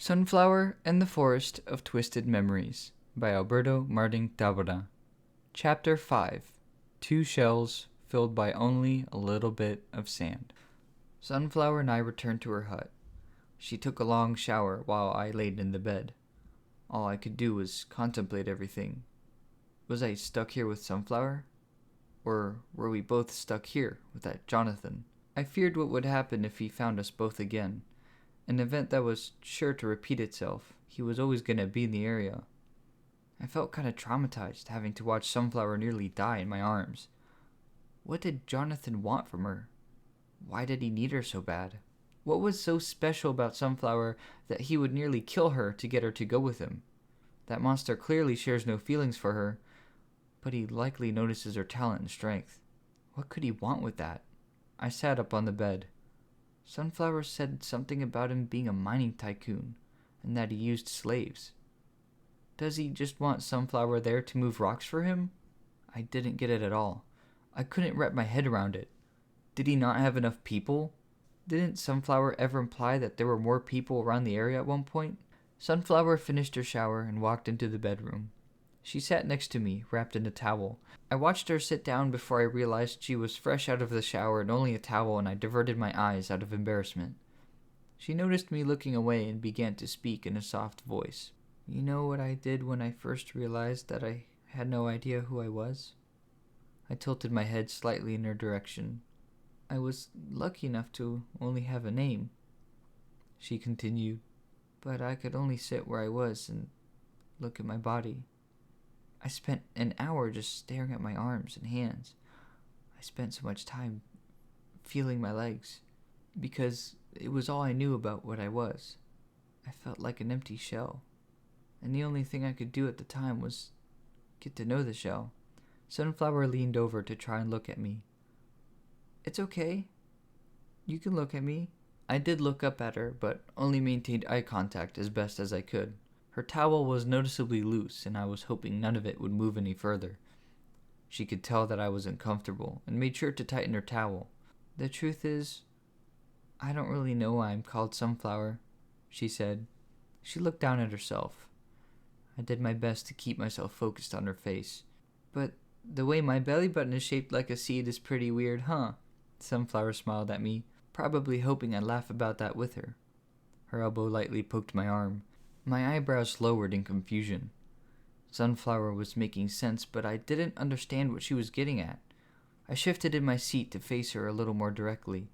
Sunflower and the Forest of Twisted Memories by Alberto Martin Tabora. Chapter 5. Two Shells Filled by Only a Little Bit of Sand. Sunflower and I returned to her hut. She took a long shower while I laid in the bed. All I could do was contemplate everything. Was I stuck here with Sunflower? Or were we both stuck here with that Jonathan? I feared what would happen if he found us both again. An event that was sure to repeat itself. He was always going to be in the area. I felt kind of traumatized having to watch Sunflower nearly die in my arms. What did Jonathan want from her? Why did he need her so bad? What was so special about Sunflower that he would nearly kill her to get her to go with him? That monster clearly shares no feelings for her, but he likely notices her talent and strength. What could he want with that? I sat up on the bed. Sunflower said something about him being a mining tycoon, and that he used slaves. Does he just want Sunflower there to move rocks for him? I didn't get it at all. I couldn't wrap my head around it. Did he not have enough people? Didn't Sunflower ever imply that there were more people around the area at one point? Sunflower finished her shower and walked into the bedroom. She sat next to me, wrapped in a towel. I watched her sit down before I realized she was fresh out of the shower and only a towel, and I diverted my eyes out of embarrassment. She noticed me looking away and began to speak in a soft voice. You know what I did when I first realized that I had no idea who I was? I tilted my head slightly in her direction. I was lucky enough to only have a name. She continued, but I could only sit where I was and look at my body. I spent an hour just staring at my arms and hands. I spent so much time feeling my legs, because it was all I knew about what I was. I felt like an empty shell, and the only thing I could do at the time was get to know the shell. Sunflower leaned over to try and look at me. It's okay. You can look at me. I did look up at her, but only maintained eye contact as best as I could. Her towel was noticeably loose, and I was hoping none of it would move any further. She could tell that I was uncomfortable, and made sure to tighten her towel. The truth is, I don't really know why I'm called Sunflower, she said. She looked down at herself. I did my best to keep myself focused on her face. But the way my belly button is shaped like a seed is pretty weird, huh? Sunflower smiled at me, probably hoping I'd laugh about that with her. Her elbow lightly poked my arm. My eyebrows lowered in confusion. Sunflower was making sense, but I didn't understand what she was getting at. I shifted in my seat to face her a little more directly.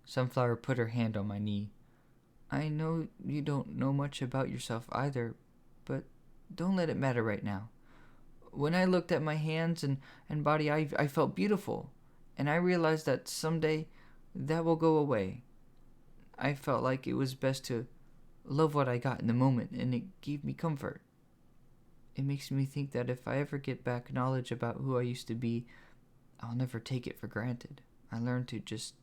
Sunflower put her hand on my knee. I know you don't know much about yourself either, but don't let it matter right now. When I looked at my hands and body, I felt beautiful, and I realized that someday that will go away. I felt like it was best to love what I got in the moment, and it gave me comfort. It makes me think that if I ever get back knowledge about who I used to be, I'll never take it for granted. I learned to just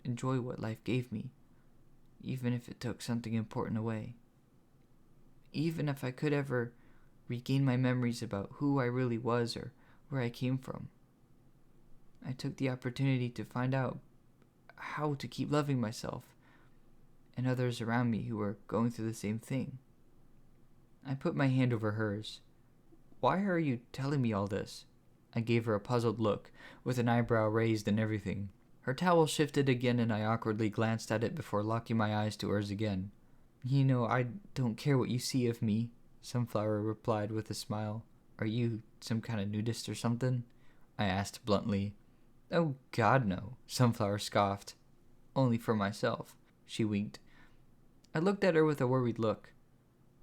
enjoy what life gave me, even if it took something important away. Even if I could ever regain my memories about who I really was or where I came from. I took the opportunity to find out how to keep loving myself and others around me who were going through the same thing. I put my hand over hers. Why are you telling me all this? I gave her a puzzled look, with an eyebrow raised and everything. Her towel shifted again, and I awkwardly glanced at it before locking my eyes to hers again. You know, I don't care what you see of me, Sunflower replied with a smile. Are you some kind of nudist or something? I asked bluntly. Oh, God, no, Sunflower scoffed. Only for myself, she winked. I looked at her with a worried look.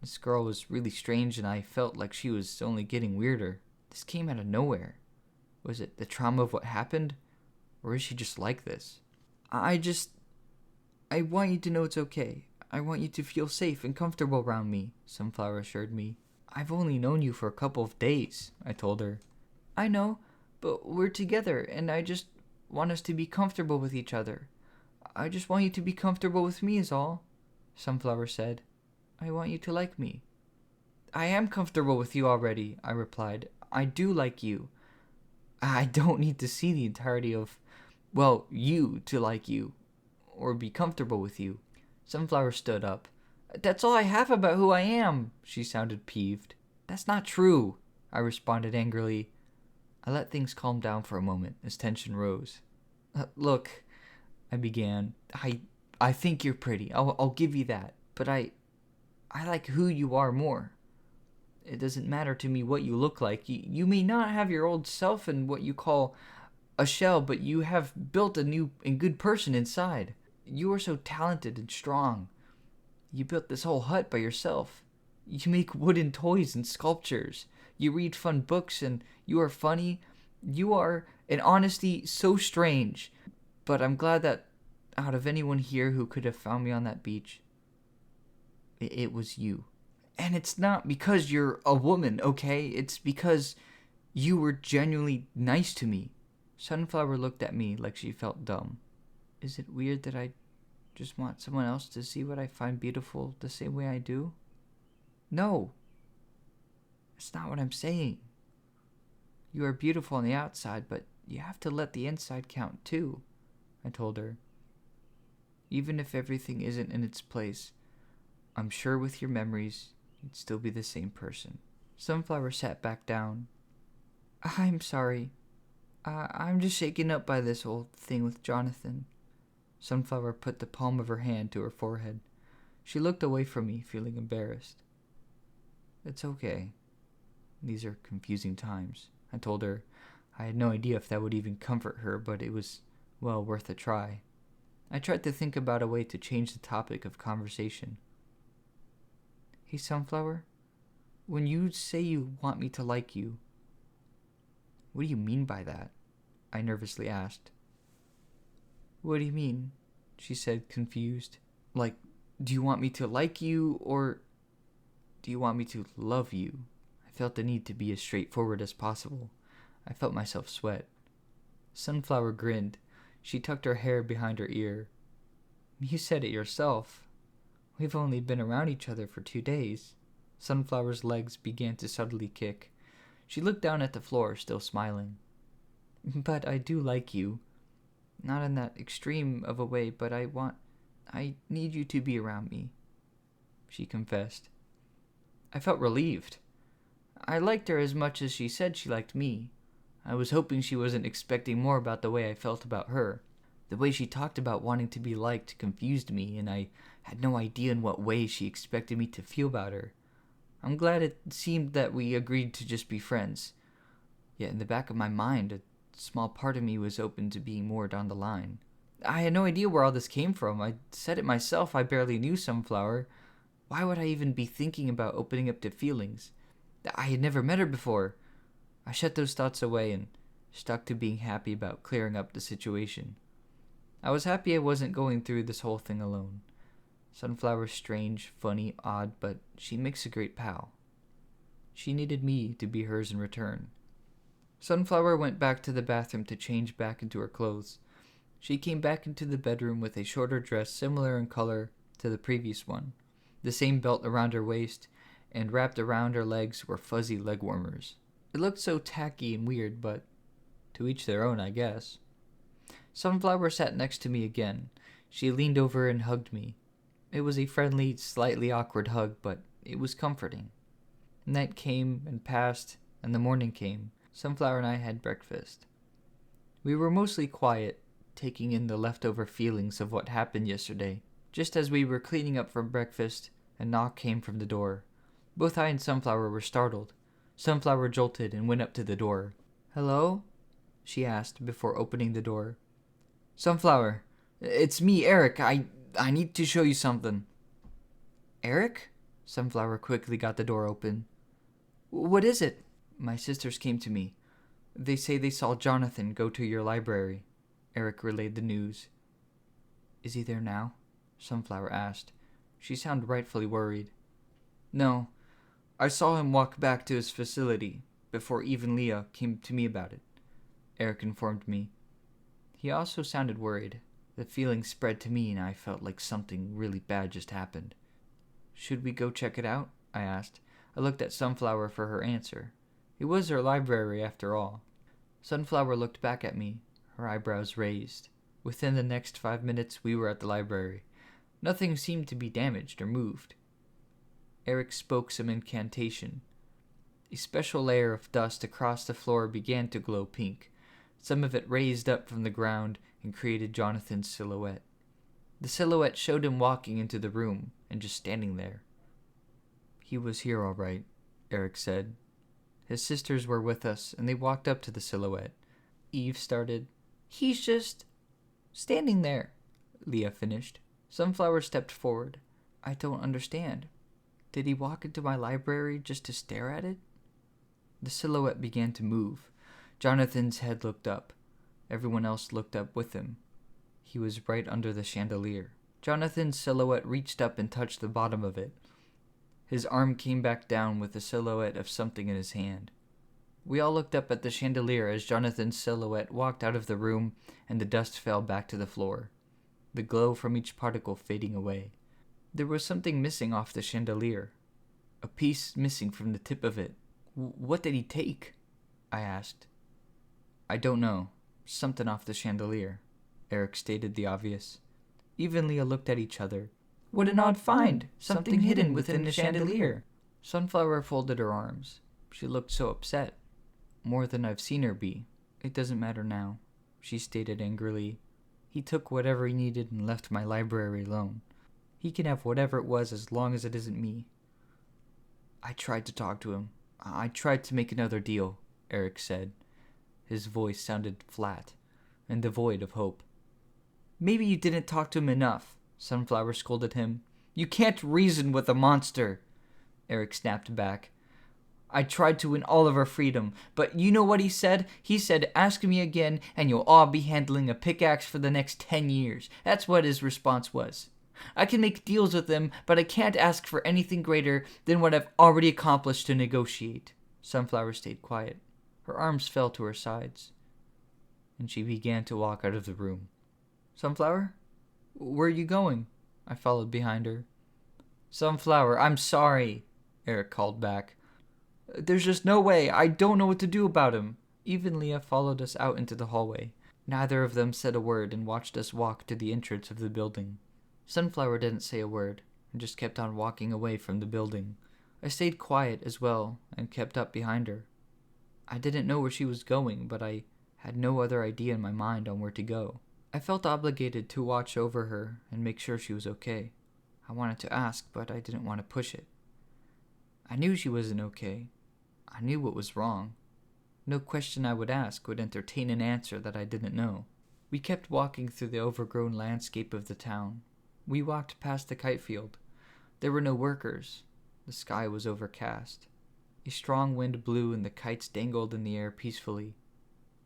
This girl was really strange, and I felt like she was only getting weirder. This came out of nowhere. Was it the trauma of what happened? Or is she just like this? I want you to know it's okay. I want you to feel safe and comfortable around me, Sunflower assured me. I've only known you for a couple of days, I told her. I know, but we're together, and I just want us to be comfortable with each other. I just want you to be comfortable with me is all, Sunflower said. I want you to like me. I am comfortable with you already, I replied. I do like you. I don't need to see the entirety of, you to like you, or be comfortable with you. Sunflower stood up. That's all I have about who I am, she sounded peeved. That's not true, I responded angrily. I let things calm down for a moment as tension rose. Look, I began. I think you're pretty. I'll give you that. But I like who you are more. It doesn't matter to me what you look like. You may not have your old self in what you call a shell, but you have built a new and good person inside. You are so talented and strong. You built this whole hut by yourself. You make wooden toys and sculptures. You read fun books and you are funny. You are an honesty so strange. But I'm glad that out of anyone here who could have found me on that beach, it was you. And it's not because you're a woman, okay? It's because you were genuinely nice to me. Sunflower looked at me like she felt dumb. Is it weird that I just want someone else to see what I find beautiful the same way I do? No. That's not what I'm saying. You are beautiful on the outside, but you have to let the inside count too, I told her. Even if everything isn't in its place, I'm sure with your memories, you'd still be the same person. Sunflower sat back down. I'm sorry. I'm just shaken up by this whole thing with Jonathan. Sunflower put the palm of her hand to her forehead. She looked away from me, feeling embarrassed. It's okay. These are confusing times, I told her. I had no idea if that would even comfort her, but it was, well, worth a try. I tried to think about a way to change the topic of conversation. Hey, Sunflower, when you say you want me to like you, what do you mean by that? I nervously asked. What do you mean? She said, confused. Like, do you want me to like you, or do you want me to love you? I felt the need to be as straightforward as possible. I felt myself sweat. Sunflower grinned. She tucked her hair behind her ear. You said it yourself. We've only been around each other for 2 days. Sunflower's legs began to subtly kick. She looked down at the floor, still smiling. But I do like you. Not in that extreme of a way, but I need you to be around me, she confessed. I felt relieved. I liked her as much as she said she liked me. I was hoping she wasn't expecting more about the way I felt about her. The way she talked about wanting to be liked confused me, and I had no idea in what way she expected me to feel about her. I'm glad it seemed that we agreed to just be friends. Yet in the back of my mind, a small part of me was open to being more down the line. I had no idea where all this came from. I said it myself, I barely knew Sunflower. Why would I even be thinking about opening up to feelings? I had never met her before. I shut those thoughts away and stuck to being happy about clearing up the situation. I was happy I wasn't going through this whole thing alone. Sunflower's strange, funny, odd, but she makes a great pal. She needed me to be hers in return. Sunflower went back to the bathroom to change back into her clothes. She came back into the bedroom with a shorter dress similar in color to the previous one. The same belt around her waist, and wrapped around her legs were fuzzy leg warmers. It looked so tacky and weird, but to each their own, I guess. Sunflower sat next to me again. She leaned over and hugged me. It was a friendly, slightly awkward hug, but it was comforting. Night came and passed, and the morning came. Sunflower and I had breakfast. We were mostly quiet, taking in the leftover feelings of what happened yesterday. Just as we were cleaning up from breakfast, a knock came from the door. Both I and Sunflower were startled. Sunflower jolted and went up to the door. Hello? She asked before opening the door. Sunflower, it's me, Eric. I need to show you something. Eric? Sunflower quickly got the door open. What is it? My sisters came to me. They say they saw Jonathan go to your library. Eric relayed the news. Is he there now? Sunflower asked. She sounded rightfully worried. No. I saw him walk back to his facility before Eve and Leah came to me about it, Eric informed me. He also sounded worried. The feeling spread to me and I felt like something really bad just happened. Should we go check it out? I asked. I looked at Sunflower for her answer. It was her library after all. Sunflower looked back at me, her eyebrows raised. Within the next 5 minutes we were at the library. Nothing seemed to be damaged or moved. Eric spoke some incantation. A special layer of dust across the floor began to glow pink. Some of it raised up from the ground and created Jonathan's silhouette. The silhouette showed him walking into the room and just standing there. "He was here all right," Eric said. His sisters were with us, and they walked up to the silhouette. Eve started. "He's just standing there," Leah finished. Sunflower stepped forward. "I don't understand. Did he walk into my library just to stare at it?" The silhouette began to move. Jonathan's head looked up. Everyone else looked up with him. He was right under the chandelier. Jonathan's silhouette reached up and touched the bottom of it. His arm came back down with the silhouette of something in his hand. We all looked up at the chandelier as Jonathan's silhouette walked out of the room and the dust fell back to the floor, the glow from each particle fading away. There was something missing off the chandelier, a piece missing from the tip of it. "What did he take?" I asked. "I don't know. Something off the chandelier," Eric stated the obvious. Eve and Leah looked at each other. "What an odd find! Something hidden within the chandelier." Sunflower folded her arms. She looked so upset. "More than I've seen her be. It doesn't matter now," she stated angrily. "He took whatever he needed and left my library alone. He can have whatever it was as long as it isn't me." "I tried to talk to him. I tried to make another deal," Eric said. His voice sounded flat and devoid of hope. "Maybe you didn't talk to him enough," Sunflower scolded him. "You can't reason with a monster," Eric snapped back. "I tried to win all of our freedom, but you know what he said? He said, 'Ask me again, and you'll all be handling a pickaxe for the next 10 years. That's what his response was. I can make deals with him, but I can't ask for anything greater than what I've already accomplished to negotiate." Sunflower stayed quiet. Her arms fell to her sides, and she began to walk out of the room. "Sunflower? Where are you going?" I followed behind her. "Sunflower, I'm sorry," Eric called back. "There's just no way. I don't know what to do about him." Even Leah followed us out into the hallway. Neither of them said a word and watched us walk to the entrance of the building. Sunflower didn't say a word and just kept on walking away from the building. I stayed quiet as well and kept up behind her. I didn't know where she was going, but I had no other idea in my mind on where to go. I felt obligated to watch over her and make sure she was okay. I wanted to ask, but I didn't want to push it. I knew she wasn't okay. I knew what was wrong. No question I would ask would entertain an answer that I didn't know. We kept walking through the overgrown landscape of the town. We walked past the kite field. There were no workers. The sky was overcast. A strong wind blew and the kites dangled in the air peacefully.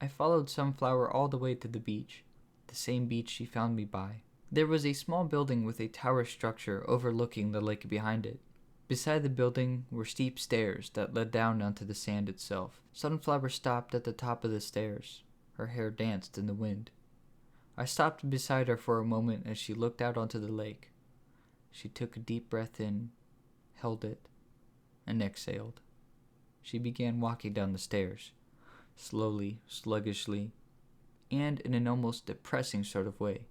I followed Sunflower all the way to the beach, the same beach she found me by. There was a small building with a tower structure overlooking the lake behind it. Beside the building were steep stairs that led down onto the sand itself. Sunflower stopped at the top of the stairs. Her hair danced in the wind. I stopped beside her for a moment as she looked out onto the lake. She took a deep breath in, held it, and exhaled. She began walking down the stairs, slowly, sluggishly, and in an almost depressing sort of way.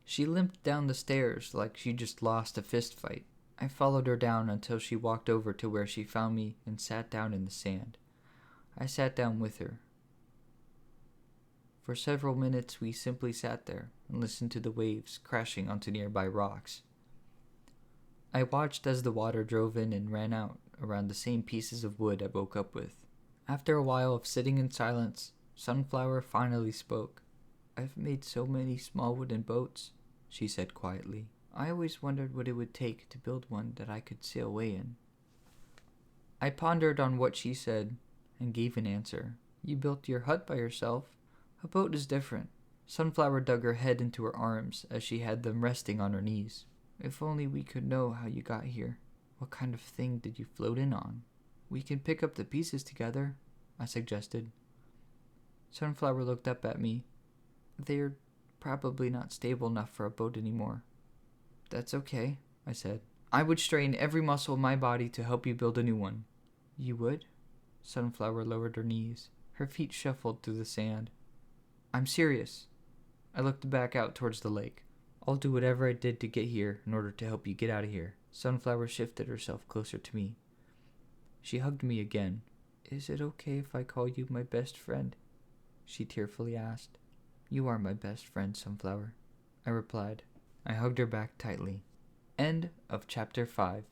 She limped down the stairs like she just lost a fist fight. I followed her down until she walked over to where she found me and sat down in the sand. I sat down with her. For several minutes we simply sat there and listened to the waves crashing onto nearby rocks. I watched as the water drove in and ran out around the same pieces of wood I woke up with. After a while of sitting in silence, Sunflower finally spoke. "I've made so many small wooden boats," she said quietly. "I always wondered what it would take to build one that I could sail away in." I pondered on what she said and gave an answer. "You built your hut by yourself. A boat is different." Sunflower dug her head into her arms as she had them resting on her knees. "If only we could know how you got here. What kind of thing did you float in on?" "We can pick up the pieces together," I suggested. Sunflower looked up at me. "They're probably not stable enough for a boat anymore." "That's okay," I said. "I would strain every muscle in my body to help you build a new one." "You would?" Sunflower lowered her knees. Her feet shuffled through the sand. "I'm serious." I looked back out towards the lake. "I'll do whatever I did to get here in order to help you get out of here," Sunflower shifted herself closer to me. She hugged me again. "Is it okay if I call you my best friend?" she tearfully asked. "You are my best friend, Sunflower," I replied. I hugged her back tightly. End of chapter 5.